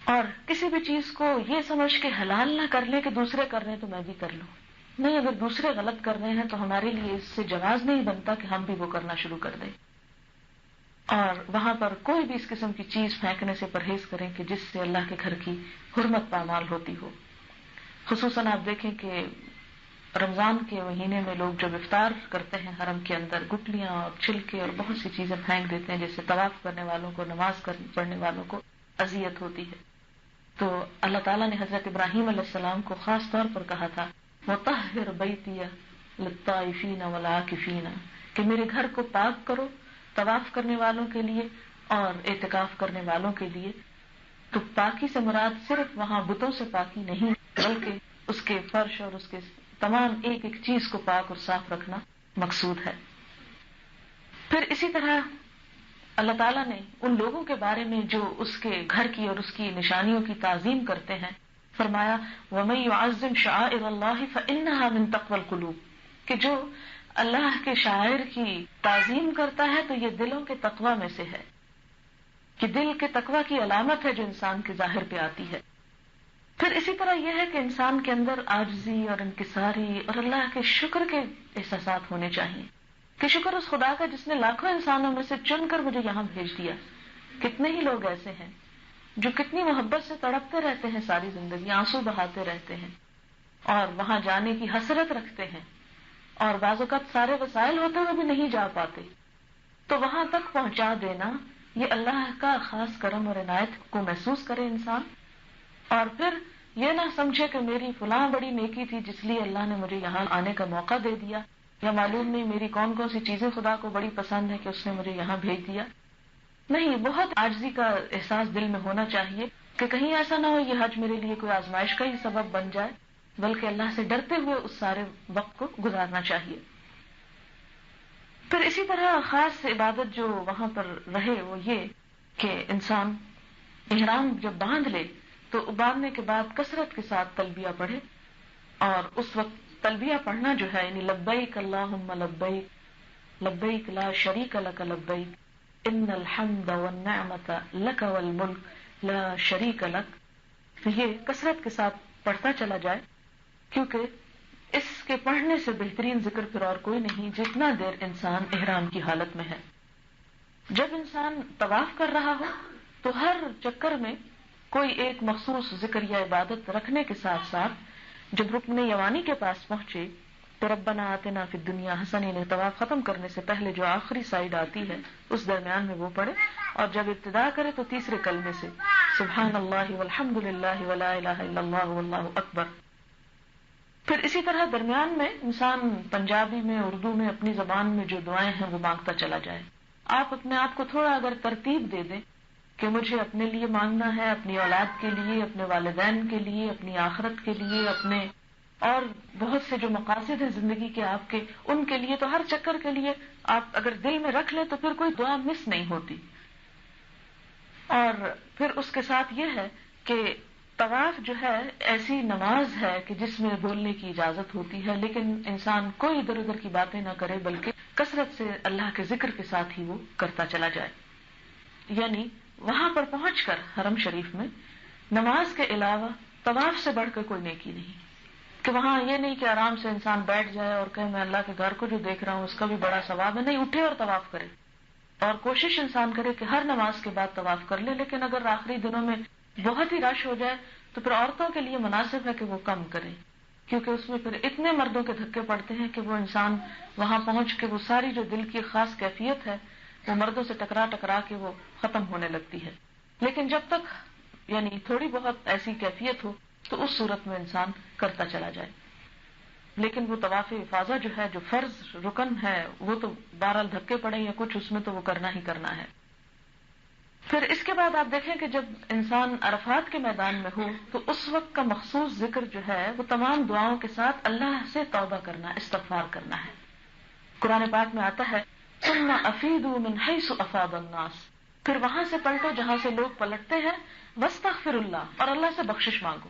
اور کسی بھی چیز کو یہ سمجھ کے حلال نہ کر لیں کہ دوسرے کر رہے ہیں تو میں بھی کر لوں۔ نہیں، اگر دوسرے غلط کر رہے ہیں تو ہمارے لیے اس سے جواز نہیں بنتا کہ ہم بھی وہ کرنا شروع کر دیں، اور وہاں پر کوئی بھی اس قسم کی چیز پھینکنے سے پرہیز کریں کہ جس سے اللہ کے گھر کی حرمت پامال ہوتی ہو۔ خصوصاً آپ دیکھیں کہ رمضان کے مہینے میں لوگ جب افطار کرتے ہیں حرم کے اندر گٹلیاں اور چھلکے اور بہت سی چیزیں پھینک دیتے ہیں جس سے طواف کرنے والوں کو، نماز پڑھنے والوں کو اذیت ہوتی ہے۔ تو اللہ تعالیٰ نے حضرت ابراہیم علیہ السلام کو خاص طور پر کہا تھا وَطَهِّرْ بَيْتِيَ لِلطَّائِفِينَ وَالْعَاكِفِينَ، کہ میرے گھر کو پاک کرو طواف کرنے والوں کے لیے اور اعتکاف کرنے والوں کے لیے۔ تو پاکی سے مراد صرف وہاں بتوں سے پاکی نہیں بلکہ اس کے فرش اور اس کے تمام ایک ایک چیز کو پاک اور صاف رکھنا مقصود ہے۔ پھر اسی طرح اللہ تعالیٰ نے ان لوگوں کے بارے میں جو اس کے گھر کی اور اس کی نشانیوں کی تعظیم کرتے ہیں فرمایا وَمَن يُعَظِّمْ شَعَائِرَ اللَّهِ فَإِنَّهَا مِن تَقْوَى الْقُلُوبِ، کہ جو اللہ کے شاعر کی تعظیم کرتا ہے تو یہ دلوں کے تقوی میں سے ہے، کہ دل کے تقوی کی علامت ہے جو انسان کے ظاہر پہ آتی ہے۔ پھر اسی طرح یہ ہے کہ انسان کے اندر عاجزی اور انکساری اور اللہ کے شکر کے احساسات ہونے چاہیے کہ شکر اس خدا کا جس نے لاکھوں انسانوں میں سے چن کر مجھے یہاں بھیج دیا. کتنے ہی لوگ ایسے ہیں جو کتنی محبت سے تڑپتے رہتے ہیں، ساری زندگی آنسو بہاتے رہتے ہیں اور وہاں جانے کی حسرت رکھتے ہیں، اور بعض اوقات سارے وسائل ہوتے ہوئے بھی نہیں جا پاتے. تو وہاں تک پہنچا دینا، یہ اللہ کا خاص کرم اور عنایت کو محسوس کرے انسان، اور پھر یہ نہ سمجھے کہ میری فلاں بڑی نیکی تھی جس لیے اللہ نے مجھے یہاں آنے کا موقع دے دیا، یا معلوم نہیں میری کون کون سی چیزیں خدا کو بڑی پسند ہے کہ اس نے مجھے یہاں بھیج دیا. نہیں، بہت عاجزی کا احساس دل میں ہونا چاہیے کہ کہیں ایسا نہ ہو یہ حج میرے لیے کوئی آزمائش کا ہی سبب بن جائے، بلکہ اللہ سے ڈرتے ہوئے اس سارے وقت کو گزارنا چاہیے. پھر اسی طرح خاص عبادت جو وہاں پر رہے وہ یہ کہ انسان احرام جب باندھ لے تو باندھنے کے بعد کثرت کے ساتھ تلبیہ پڑھے، اور اس وقت تلبیہ پڑھنا جو ہے، یعنی لبیک اللہم لبیک لبیک لا شریک لک لبیک ان الحمد والنعمت لک والملک لا شریک لک، تو یہ کثرت کے ساتھ پڑھتا چلا جائے، کیونکہ اس کے پڑھنے سے بہترین ذکر پھر اور کوئی نہیں جتنا دیر انسان احرام کی حالت میں ہے. جب انسان طواف کر رہا ہو تو ہر چکر میں کوئی ایک مخصوص ذکر یا عبادت رکھنے کے ساتھ ساتھ جب رکن یمانی کے پاس پہنچے تو ربنا آتنا فی الدنیا حسنہ، یعنی طواف ختم کرنے سے پہلے جو آخری سائیڈ آتی ہے اس درمیان میں وہ پڑھے، اور جب ابتدا کرے تو تیسرے کلمے سے سبحان اللہ والحمد للہ ولا الہ الا اللہ واللہ اکبر. پھر اسی طرح درمیان میں انسان پنجابی میں، اردو میں، اپنی زبان میں جو دعائیں ہیں وہ مانگتا چلا جائے. آپ اپنے آپ کو تھوڑا اگر ترتیب دے دیں کہ مجھے اپنے لیے مانگنا ہے، اپنی اولاد کے لیے، اپنے والدین کے لیے، اپنی آخرت کے لیے، اپنے اور بہت سے جو مقاصد ہیں زندگی کے آپ کے، ان کے لیے، تو ہر چکر کے لیے آپ اگر دل میں رکھ لیں تو پھر کوئی دعا مس نہیں ہوتی. اور پھر اس کے ساتھ یہ ہے کہ طواف جو ہے ایسی نماز ہے کہ جس میں بولنے کی اجازت ہوتی ہے، لیکن انسان کوئی ادھر ادھر کی باتیں نہ کرے بلکہ کثرت سے اللہ کے ذکر کے ساتھ ہی وہ کرتا چلا جائے. یعنی وہاں پر پہنچ کر حرم شریف میں نماز کے علاوہ طواف سے بڑھ کر کوئی نیکی نہیں، کہ وہاں یہ نہیں کہ آرام سے انسان بیٹھ جائے اور کہے میں اللہ کے گھر کو جو دیکھ رہا ہوں اس کا بھی بڑا ثواب ہے. نہیں، اٹھے اور طواف کرے، اور کوشش انسان کرے کہ ہر نماز کے بعد طواف کر لے. لیکن اگر آخری دنوں میں بہت ہی رش ہو جائے تو پھر عورتوں کے لیے مناسب ہے کہ وہ کم کریں، کیونکہ اس میں پھر اتنے مردوں کے دھکے پڑتے ہیں کہ وہ انسان وہاں پہنچ کے وہ ساری جو دل کی خاص کیفیت ہے وہ مردوں سے ٹکرا ٹکرا کے وہ ختم ہونے لگتی ہے. لیکن جب تک یعنی تھوڑی بہت ایسی کیفیت ہو تو اس صورت میں انسان کرتا چلا جائے. لیکن وہ طواف افاضہ جو ہے، جو فرض رکن ہے، وہ تو بہرحال دھکے پڑے یا کچھ، اس میں تو وہ کرنا ہی کرنا ہے. پھر اس کے بعد آپ دیکھیں کہ جب انسان عرفات کے میدان میں ہو تو اس وقت کا مخصوص ذکر جو ہے وہ تمام دعاؤں کے ساتھ اللہ سے توبہ کرنا، استغفار کرنا ہے. قرآن پاک میں آتا ہے ثم افیدوا من حیث افاض الناس، پھر وہاں سے پلٹو جہاں سے لوگ پلٹتے ہیں، واستغفر اللہ، اور اللہ سے بخشش مانگو.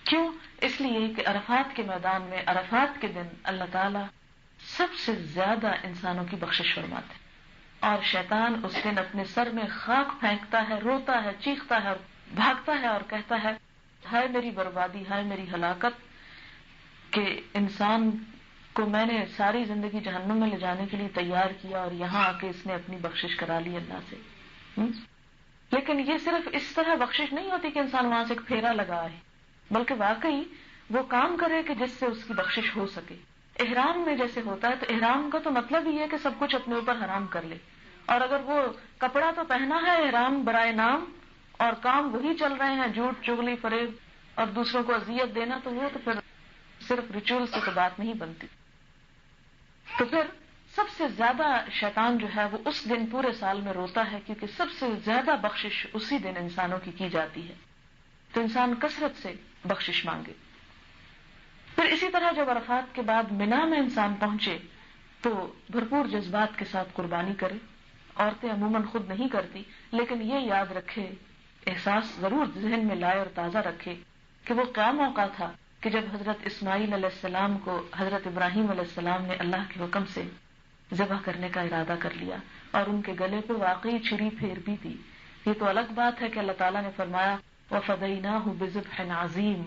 کیوں؟ اس لیے کہ عرفات کے میدان میں، عرفات کے دن اللہ تعالی سب سے زیادہ انسانوں کی بخشش فرماتے ہیں، اور شیطان اس دن اپنے سر میں خاک پھینکتا ہے، روتا ہے، چیختا ہے، بھاگتا ہے اور کہتا ہے ہائے میری بربادی، ہائے میری ہلاکت، کہ انسان کو میں نے ساری زندگی جہنم میں لے جانے کے لیے تیار کیا اور یہاں آ کے اس نے اپنی بخشش کرا لی اللہ سے. لیکن یہ صرف اس طرح بخشش نہیں ہوتی کہ انسان وہاں سے ایک پھیرا لگائے، بلکہ واقعی وہ کام کرے کہ جس سے اس کی بخشش ہو سکے. احرام میں جیسے ہوتا ہے تو احرام کا تو مطلب ہی ہے کہ سب کچھ اپنے اوپر حرام کر لے، اور اگر وہ کپڑا تو پہنا ہے احرام برائے نام اور کام وہی چل رہے ہیں، جھوٹ چغلی فریب اور دوسروں کو اذیت دینا، تو وہ تو پھر صرف ریچول سے تو بات نہیں بنتی. تو پھر سب سے زیادہ شیطان جو ہے وہ اس دن پورے سال میں روتا ہے، کیونکہ سب سے زیادہ بخشش اسی دن انسانوں کی جاتی ہے. تو انسان کثرت سے بخشش مانگے. پھر اسی طرح جب عرفات کے بعد منا میں انسان پہنچے تو بھرپور جذبات کے ساتھ قربانی کرے. عورتیں عموماً خود نہیں کرتی، لیکن یہ یاد رکھے، احساس ضرور ذہن میں لائے اور تازہ رکھے کہ وہ کیا موقع تھا کہ جب حضرت اسماعیل علیہ السلام کو حضرت ابراہیم علیہ السلام نے اللہ کے حکم سے ذبح کرنے کا ارادہ کر لیا، اور ان کے گلے پہ واقعی چھری پھیر بھی دی. یہ تو الگ بات ہے کہ اللہ تعالیٰ نے فرمایا وَفَدَيْنَاهُ بِذِبْحٍ عَظِيمٍ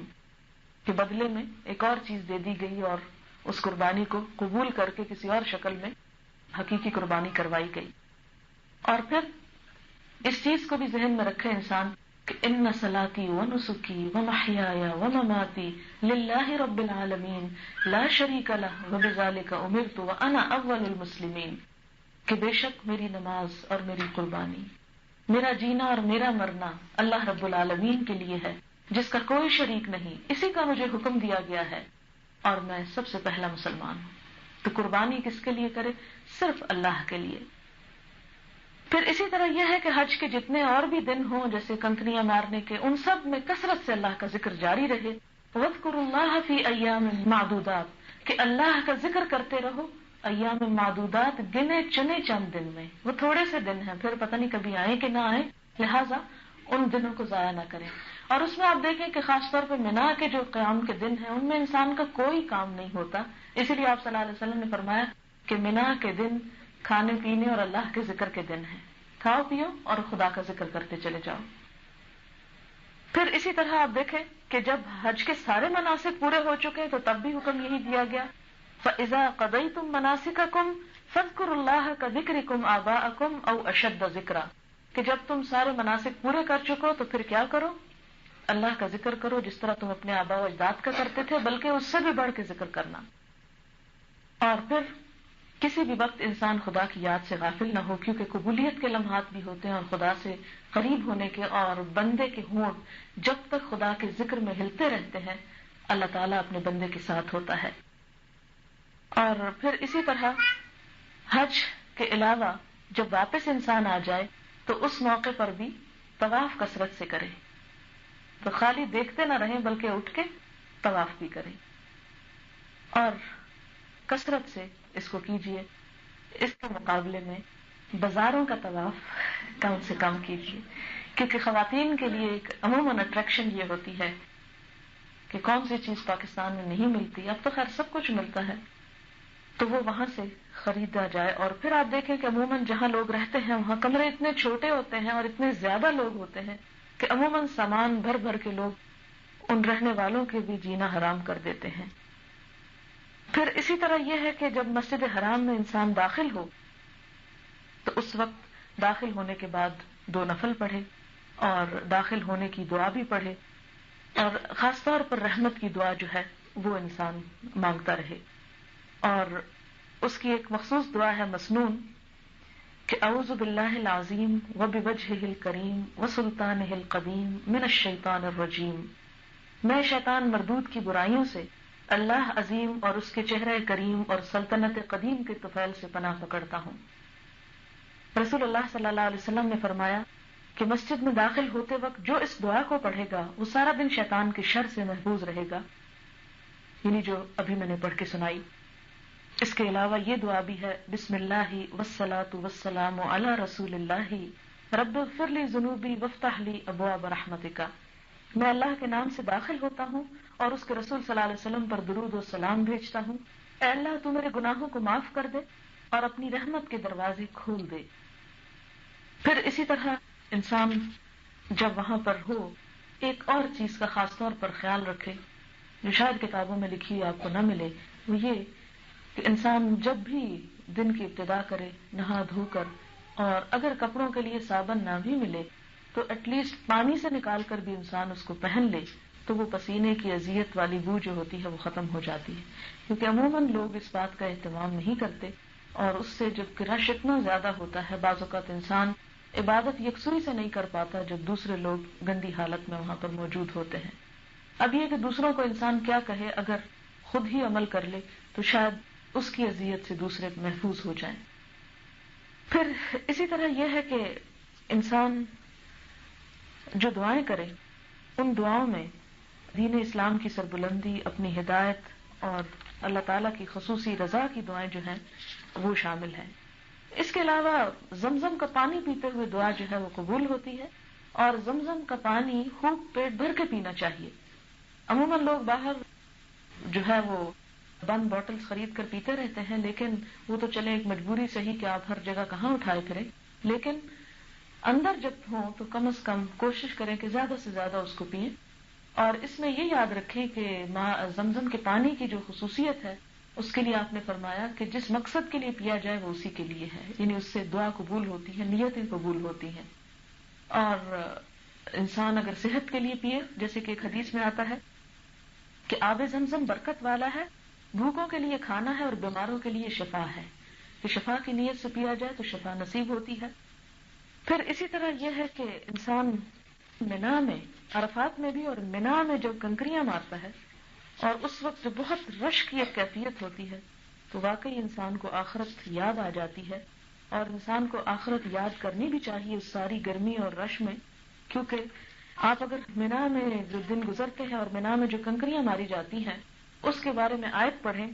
کہ بدلے میں ایک اور چیز دے دی گئی اور اس قربانی کو قبول کر کے کسی اور شکل میں حقیقی قربانی کروائی گئی. اور پھر اس چیز کو بھی ذہن میں رکھے انسان کہ ان صلاتی ونسکی ومحیایا ومماتی للہ رب العالمین لا شریک لہ وبذالک امرت وانا اول المسلمین، کہ بے شک میری نماز اور میری قربانی، میرا جینا اور میرا مرنا اللہ رب العالمین کے لیے ہے جس کا کوئی شریک نہیں، اسی کا مجھے حکم دیا گیا ہے اور میں سب سے پہلا مسلمان ہوں. تو قربانی کس کے لیے کرے؟ صرف اللہ کے لیے. پھر اسی طرح یہ ہے کہ حج کے جتنے اور بھی دن ہوں جیسے کنکریاں مارنے کے، ان سب میں کثرت سے اللہ کا ذکر جاری رہے. وَاذْكُرُوا اللَّهَ فِي أَيَّامٍ مَعْدُودَاتٍ کہ اللہ کا ذکر کرتے رہو ایام معدودات، گنے چنے چند دن میں. وہ تھوڑے سے دن ہیں، پھر پتہ نہیں کبھی آئیں کہ نہ آئیں، لہٰذا ان دنوں کو ضائع نہ کریں. اور اس میں آپ دیکھیں کہ خاص طور پہ منا کے جو قیام کے دن ہیں ان میں انسان کا کوئی کام نہیں ہوتا. اسی لیے آپ صلی اللہ علیہ وسلم نے فرمایا کہ منا کے دن کھانے پینے اور اللہ کے ذکر کے دن ہیں، کھاؤ پیو اور خدا کا ذکر کرتے چلے جاؤ. پھر اسی طرح آپ دیکھیں کہ جب حج کے سارے مناسک پورے ہو چکے تو تب بھی حکم یہی دیا گیا فَإِذَا قَضَيْتُم مَنَاسِكَكُمْ فَاذْكُرُوا اللَّهَ كَذِكْرِكُمْ آبَاءَكُمْ أَوْ أَشَدَّ ذِكْرًا کہ جب تم سارے مناسک پورے کر چکو تو پھر کیا کرو؟ اللہ کا ذکر کرو جس طرح تم اپنے آباء و اجداد کا کرتے تھے، بلکہ اس سے بھی بڑھ کے ذکر کرنا. اور پھر کسی بھی وقت انسان خدا کی یاد سے غافل نہ ہو، کیونکہ قبولیت کے لمحات بھی ہوتے ہیں اور خدا سے قریب ہونے کے، اور بندے کے ہونٹ جب تک خدا کے ذکر میں ہلتے رہتے ہیں اللہ تعالیٰ اپنے بندے کے ساتھ ہوتا ہے. اور پھر اسی طرح حج کے علاوہ جب واپس انسان آ جائے تو اس موقع پر بھی طواف کثرت سے کرے. تو خالی دیکھتے نہ رہیں بلکہ اٹھ کے طواف بھی کریں اور کثرت سے اس کو کیجیے. اس کے مقابلے میں بازاروں کا طواف کم سے کم کیجیے، کیونکہ خواتین کے لیے ایک عموماً اٹریکشن یہ ہوتی ہے کہ کون سی چیز پاکستان میں نہیں ملتی، اب تو خیر سب کچھ ملتا ہے، تو وہ وہاں سے خریدا جائے. اور پھر آپ دیکھیں کہ عموماً جہاں لوگ رہتے ہیں وہاں کمرے اتنے چھوٹے ہوتے ہیں اور اتنے زیادہ لوگ ہوتے ہیں کہ عموماً سامان بھر بھر کے لوگ ان رہنے والوں کے بھی جینا حرام کر دیتے ہیں. پھر اسی طرح یہ ہے کہ جب مسجد حرام میں انسان داخل ہو تو اس وقت داخل ہونے کے بعد 2 نفل پڑھے اور داخل ہونے کی دعا بھی پڑھے، اور خاص طور پر رحمت کی دعا جو ہے وہ انسان مانگتا رہے. اور اس کی ایک مخصوص دعا ہے مسنون کہ اعوذ باللہ العظیم وبوجہہ الکریم وسلطانہ القدیم من الشیطان الرجیم، میں شیطان مردود کی برائیوں سے اللہ عظیم اور اس کے چہرہ کریم اور سلطنت قدیم کے طفیل سے پناہ پکڑتا ہوں. رسول اللہ صلی اللہ علیہ وسلم نے فرمایا کہ مسجد میں داخل ہوتے وقت جو اس دعا کو پڑھے گا وہ سارا دن شیطان کے شر سے محفوظ رہے گا، یعنی جو ابھی میں نے پڑھ کے سنائی. اس کے علاوہ یہ دعا بھی ہے بسم اللہ والصلاة والسلام علی رسول اللہ رب اغفر لی ذنوبی وافتح لی ابواب رحمتک، میں اللہ کے نام سے داخل ہوتا ہوں اور اس کے رسول صلی اللہ علیہ وسلم پر درود و سلام بھیجتا ہوں. اے اللہ تو میرے گناہوں کو معاف کر دے اور اپنی رحمت کے دروازے کھول دے. پھر اسی طرح انسان جب وہاں پر ہو ایک اور چیز کا خاص طور پر خیال رکھے جو شاید کتابوں میں لکھی آپ کو نہ ملے، وہ یہ کہ انسان جب بھی دن کی ابتدا کرے نہا دھو کر، اور اگر کپڑوں کے لیے صابن نہ بھی ملے تو ایٹ لیسٹ پانی سے نکال کر بھی انسان اس کو پہن لے تو وہ پسینے کی اذیت والی بو جو ہوتی ہے وہ ختم ہو جاتی ہے. کیونکہ عموماً لوگ اس بات کا اہتمام نہیں کرتے اور اس سے جب رش اتنا زیادہ ہوتا ہے بعض اوقات انسان عبادت یکسوئی سے نہیں کر پاتا جب دوسرے لوگ گندی حالت میں وہاں پر موجود ہوتے ہیں. اب یہ کہ دوسروں کو انسان کیا کہے، اگر خود ہی عمل کر لے تو شاید اس کی اذیت سے دوسرے محفوظ ہو جائیں. پھر اسی طرح یہ ہے کہ انسان جو دعائیں کرے ان دعاؤں میں دین اسلام کی سربلندی، اپنی ہدایت اور اللہ تعالیٰ کی خصوصی رضا کی دعائیں جو ہیں وہ شامل ہیں. اس کے علاوہ زمزم کا پانی پیتے ہوئے دعا جو ہے وہ قبول ہوتی ہے، اور زمزم کا پانی خوب پیٹ بھر کے پینا چاہیے. عموماً لوگ باہر جو ہے وہ بند بوٹلز خرید کر پیتے رہتے ہیں، لیکن وہ تو چلے ایک مجبوری سے ہی کہ آپ ہر جگہ کہاں اٹھائے پھریں، لیکن اندر جب ہوں تو کم از کم کوشش کریں کہ زیادہ سے زیادہ اس کو پئیں، اور اس میں یہ یاد رکھیں کہ زمزم کے پانی کی جو خصوصیت ہے اس کے لیے آپ نے فرمایا کہ جس مقصد کے لیے پیا جائے وہ اسی کے لیے ہے، یعنی اس سے دعا قبول ہوتی ہے، نیتیں قبول ہوتی ہیں. اور انسان اگر صحت کے لیے پیے، جیسے کہ ایک حدیث میں آتا ہے کہ آب زمزم برکت والا ہے، بھوکوں کے لیے کھانا ہے اور بیماروں کے لیے شفا ہے، کہ شفا کی نیت سے پیا جائے تو شفا نصیب ہوتی ہے. پھر اسی طرح یہ ہے کہ انسان منا میں، عرفات میں بھی اور منا میں جو کنکریاں مارتا ہے اور اس وقت جو بہت رش کی ایک کیفیت ہوتی ہے، تو واقعی انسان کو آخرت یاد آ جاتی ہے. اور انسان کو آخرت یاد کرنی بھی چاہیے اس ساری گرمی اور رش میں، کیونکہ آپ اگر منا میں جو دن گزرتے ہیں اور منا میں جو کنکریاں ماری جاتی ہیں اس کے بارے میں آیت پڑھیں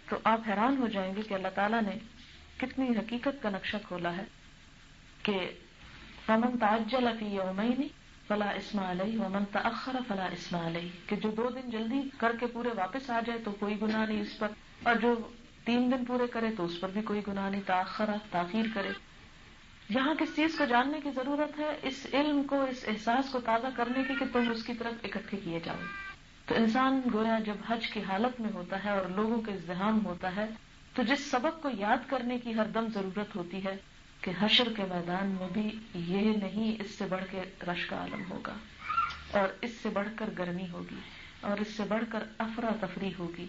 تو آپ حیران ہو جائیں گے کہ اللہ تعالیٰ نے کتنی حقیقت کا نقشہ کھولا ہے کہ فمن تعجل فی یومین فلا اسم علیہ ومن تأخر فلا اسم علیہ، کہ جو 2 دن جلدی کر کے پورے واپس آ جائے تو کوئی گناہ نہیں اس پر، اور جو 3 دن پورے کرے تو اس پر بھی کوئی گناہ نہیں، تاخیر کرے. یہاں کس چیز کو جاننے کی ضرورت ہے؟ اس علم کو، اس احساس کو تازہ کرنے کی کہ تم اس کی طرف اکٹھے کیے جاؤ. تو انسان گویا جب حج کی حالت میں ہوتا ہے اور لوگوں کا ازدحام ہوتا ہے تو جس سبق کو یاد کرنے کی ہر دم ضرورت ہوتی ہے کہ حشر کے میدان میں بھی یہ نہیں، اس سے بڑھ کے رش کا عالم ہوگا، اور اس سے بڑھ کر گرمی ہوگی، اور اس سے بڑھ کر افراتفری ہوگی.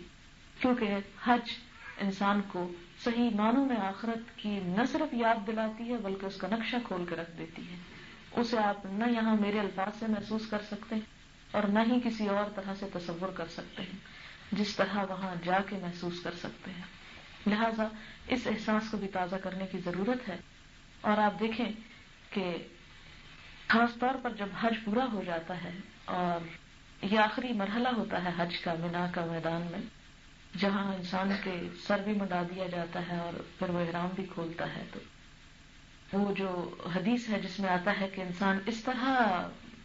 کیونکہ حج انسان کو صحیح معنوں میں آخرت کی نہ صرف یاد دلاتی ہے بلکہ اس کا نقشہ کھول کے رکھ دیتی ہے. اسے آپ نہ یہاں میرے الفاظ سے محسوس کر سکتے ہیں اور نہ ہی کسی اور طرح سے تصور کر سکتے ہیں، جس طرح وہاں جا کے محسوس کر سکتے ہیں. لہذا اس احساس کو بھی تازہ کرنے کی ضرورت ہے. اور آپ دیکھیں کہ خاص طور پر جب حج پورا ہو جاتا ہے اور یہ آخری مرحلہ ہوتا ہے حج کا، مینا کا میدان میں، جہاں انسان کے سر بھی منڈا دیا جاتا ہے اور پھر وہ احرام بھی کھولتا ہے، تو وہ جو حدیث ہے جس میں آتا ہے کہ انسان اس طرح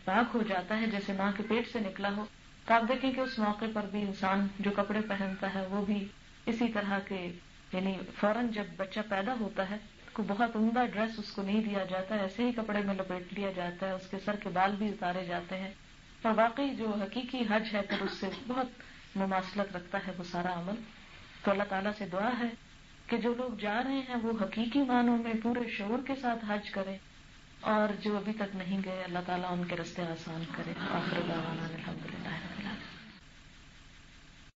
پاک ہو جاتا ہے جیسے ماں کے پیٹ سے نکلا ہو، تو آپ دیکھیں کہ اس موقع پر بھی انسان جو کپڑے پہنتا ہے وہ بھی اسی طرح کے، یعنی فوراً جب بچہ پیدا ہوتا ہے کو بہت عمدہ ڈریس اس کو نہیں دیا جاتا ہے، ایسے ہی کپڑے میں لپیٹ لیا جاتا ہے، اس کے سر کے بال بھی اتارے جاتے ہیں. اور واقعی جو حقیقی حج ہے پھر اس سے بہت مماثلت رکھتا ہے وہ سارا عمل. تو اللہ تعالیٰ سے دعا ہے کہ جو لوگ جا رہے ہیں وہ حقیقی معنوں میں پورے شعور کے ساتھ حج کریں، اور جو ابھی تک نہیں گئے اللہ تعالیٰ ان کے راستے آسان کرے. آخر دعوانا الحمدللہ.